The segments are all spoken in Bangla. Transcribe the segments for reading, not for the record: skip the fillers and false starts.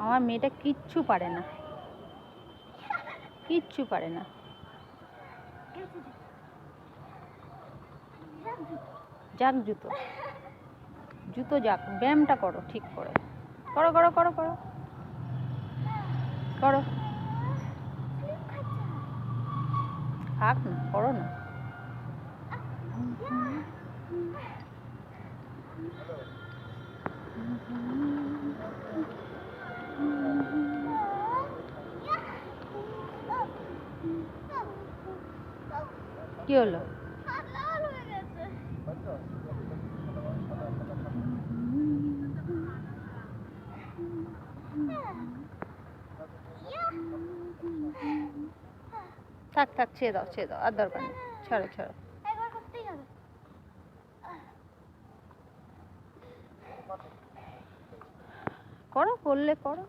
আমার মেয়েটা কিচ্ছু পারে না, কিচ্ছু পারে না। যাক জুতো, জুতো যাক, ব্যায়ামটা করো ঠিক করে, করো করো করো করো করো, থাক না, করো না। কি হলো? থাক থাক, ছেড়ে দাও ছেড়ে দাও, আর দরকার নেই, ছাড়ো ছাড়ো। করো, করলে করো,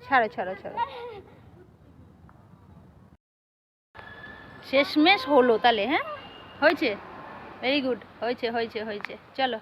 ছাড়ো ছাড়ো ছাড়ো। শেষমেশ হলো তাহলে, হ্যাঁ হয়েছে, ভেরি গুড, হয়েছে হয়েছে হয়েছে, চলো।